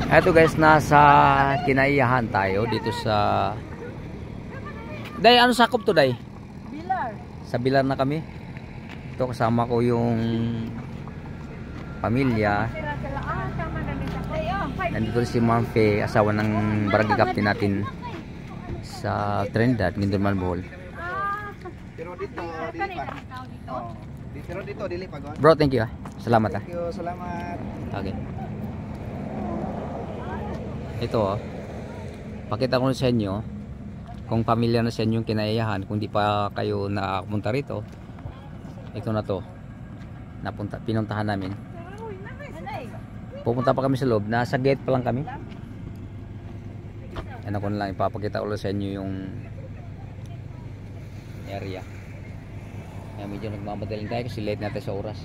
Eto guys, nasa Kinaiyahan tayo dito sa Day, ano sakop to Day? Bilar. Sa Bilar na kami. Ito kasama ko yung pamilya. Nandito si Ma'am Fe, asawa ng barangay captain natin sa Trinidad, Guindoman, Bohol. Pero dito, dili pa. Pero dito, dili pa. Bro, thank you. Salamat. Thank you, salamat. Okay. Ito pakita ko sa inyo kung pamilya na sa inyo yung Kinaiyahan. Kung di pa kayo nakapunta rito, ito na to, pinuntahan namin. Pupunta pa kami sa loob, nasa gate pa lang kami. Yan ako na lang, ipapakita ulit sa inyo yung area. Yan, medyo nagmamadaling tayo kasi late natin sa oras.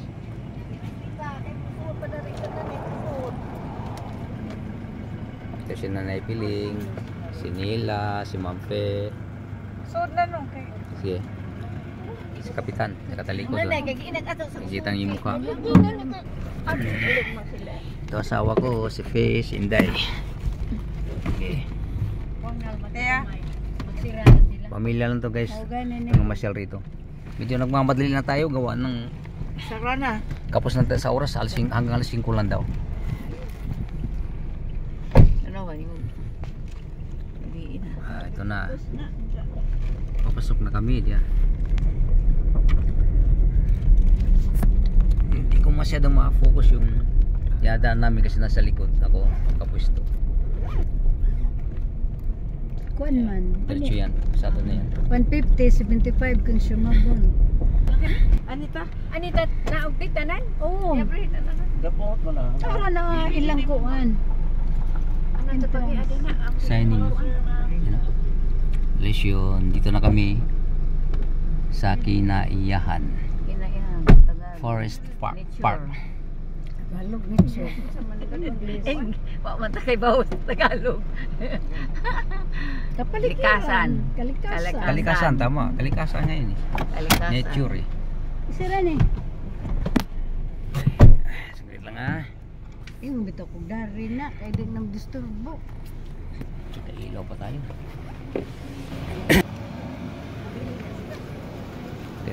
Ito si Nanay Piling, si Nila, si Ma'am Fe. Sige. Si Kapitan, nakatalikod doon. Nakikita niyo yung mukha. Ito asawa ko, si Fe, si Inday. Okay. Pamilya lang to guys. Yung masyal rito. Medyo nagmamadali na tayo, gawa ng Sarana. kapos na tayo sa oras, hanggang alas 5 lang daw. Ito na, papasok na kami diyan. Hindi ko masyadong ma-focus yung yadaan namin kasi nasa likod ako kapwesto. Kuan man. Diretso yan, pasado na yan. 150, 75 consumable. Anita, naog kay tanan? Oo. Dapot mo na. Para na ilang kuan. Ano to pag ada na? Signing. Lesyon, dito na kami sa Kinaiyahan Forest Park. Tagalog nature. Wa man ta kay bawos Tagalog. Kalikasan. Kalikasan, tama. Kalikasan nga yun eh. Kalikasan. Nature eh. Isa rin eh. Saglit lang ah. Yung bitaw ko dari na kay din nang disturbo. Kita ilaw pa tayo.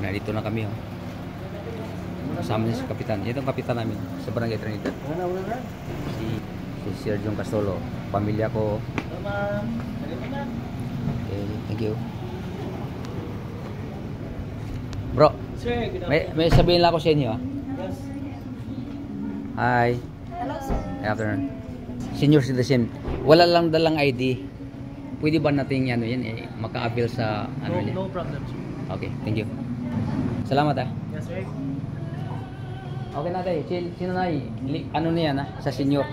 Dito na kami oh. Kasama niya si Kapitan. Ito ang Kapitan namin sa Barangay Trinidad. Si Sir Jong Castolo. Pamilya ko. Okay, thank you. Bro, may sabihin lang ako sa inyo ah. Hi. Good afternoon. Senior citizen. Wala lang dalang ID. Pwede ba natin yan maka-avail sa ano niya? No problem. Okay, thank you. Salamat ah. Yes, sir. Okay na tayo. Sino na ano niyan sa senior?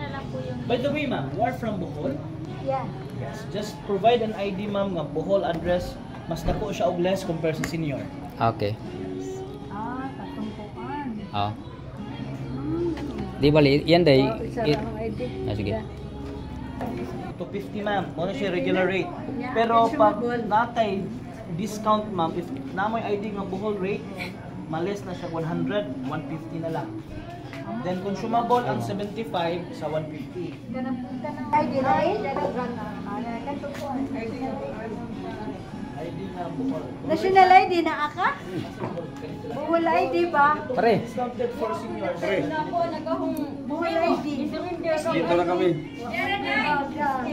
By the way, ma'am, you are from Bohol? Yeah. Yes. Just provide an ID, ma'am, nga Bohol address. Mas dako siya og less compare sa senior. Okay. Katungkuan. Di bali, yan day. ID. Sige. 250, ma'am. Mo na siya regular rate. Pero pag natay discount, ma'am, if namoy ID nga Bohol rate, malis na siya 100, 150 na lang. Then consumable ang 75 sa 150. ID na ID na Bohol. National ID na aka? Buhol ID ba? Pare. Discounted for senior. Buhol ID. Dito na kami.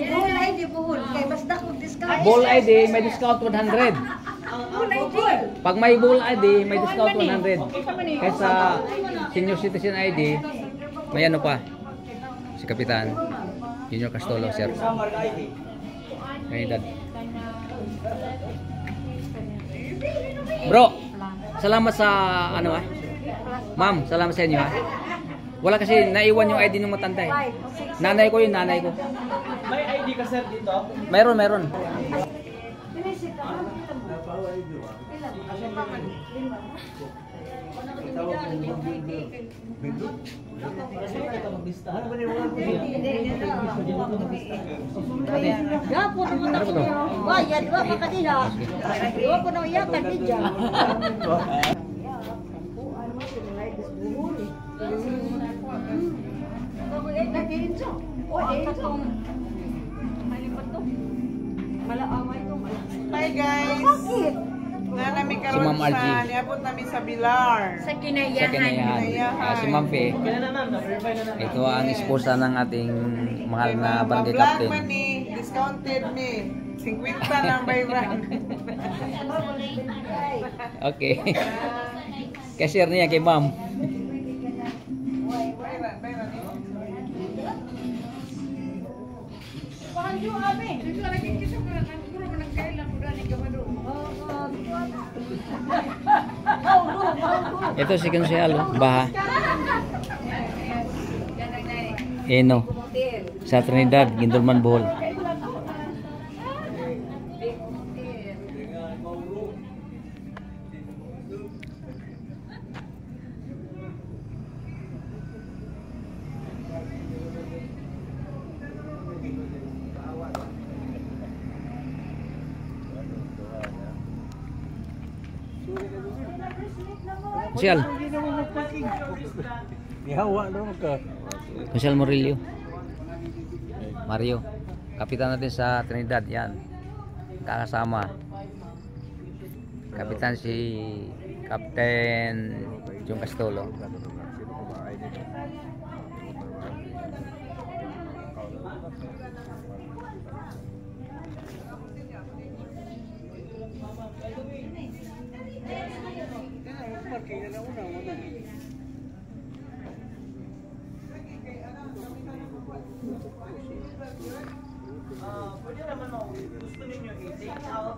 Buhol ID buhol. Kay basta kung discount. Ball ID may discount 100. Buhol ID. Pag may ball ID may discount 100. Kaysa senior citizen ID may ano pa. Si Kapitan Junior Castolo, sir. Trinidad. Bro, salamat sa ano Ma'am, salamat sa inyo Wala kasi naiwan yung ID ng matanda Nanay ko yun, nanay ko. May ID ka, sir, dito? Meron. Gapo naman ako. Bayad wa pa kanila. Wa ko na iyakan di dyan. Enzo. O, Enzo. Malipat to. Malaaway to. Hi guys. Bakit? Nanami Si karon Ma'am RG. sa niabot namin sa Bilar. Sa Sa kinayahan. kinayahan. Si Ma'am Fe. Okay na ma'am, na-verify na naman. Ito ang esposa ng ating mahal na barangay Vlog captain. man ni, discounted ni. 50 lang by run. Okay. Cashier niya kay ma'am. Ito si Konsehal, Baha. Eno. Sa Trinidad, Gindulman, Bohol. Konsehal. Ihawa daw ka. Konsehal Murillo. Mario. Kapitan natin sa Trinidad, yan. Kakasama. Kapitan si Captain Jung Castolo. Pwede naman mo, gusto ninyo i-take out.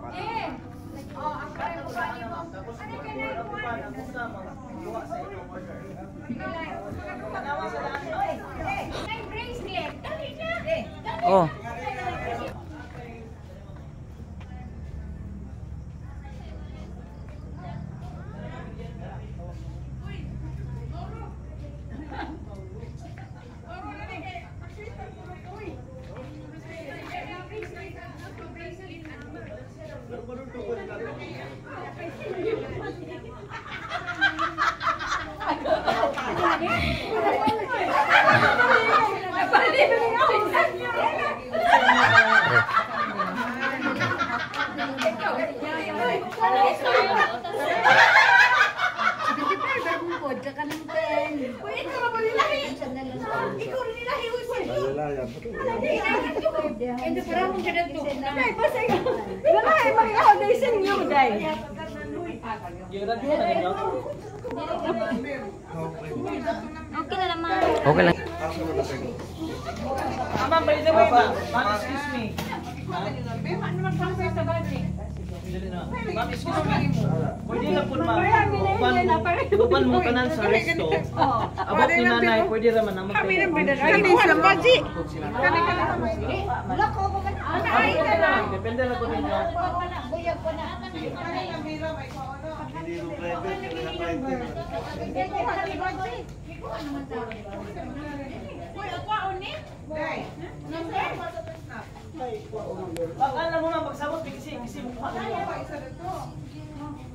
Tapos ako sa mga gawa sa inyong order. Tanawa sa lahat. Oh. Okay na naman. Okay lang. Ma'am, by the way, ma'am, excuse me. Ma'am, excuse me. Pwede na po ma'am. Uban mo ka nan sa resto. Abot ni nanay, pwede raman na mag-pay. Kani sa baji. Depende lang po ninyo. Alam mo ma'am, pagsabot, kasi mukha ninyo.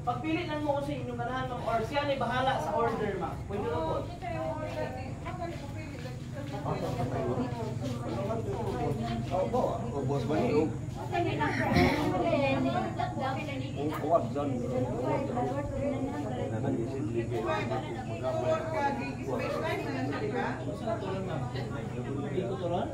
Pagpilit lang mo ko sa inyong kanahan ma'am, or siya na bahala sa order ma'am. Pwede na po. Boss ba niyo? Hindi ko turon?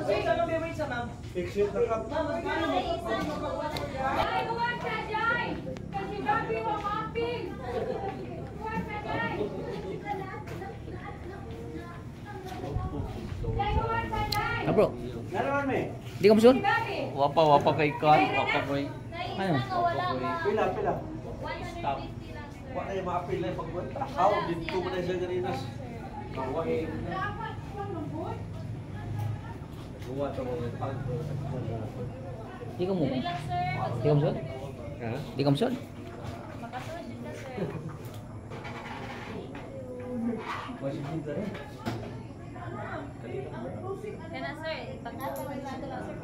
Saan ang wait sa ma'am? Exit na ka. Ah, bro. Naroon me. Di ka masun? Wapa kay Kan, wapa kay... Ano? Pila. Stop. Wa kay maapil na pagwenta. Aw dito mo na sa ganinas. Kawahi. Buwa to mo pag. Di ka mo. Di ka masun? Ha? Di ka masun? Kana sir, pagkatapos nato lang sir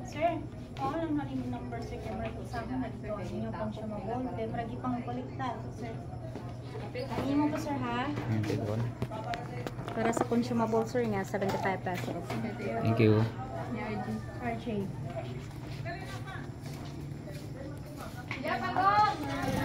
Sir, ako lang nanin yung number sir, camera ko sa akin nagto. Inyo pang siya mag-on, pero lagi pang kolekta. Sir, ano mo po sir ha? Tigwan. Para sa consumable sir nga, 75 pesos. Thank you. RJ. Yeah, pagod!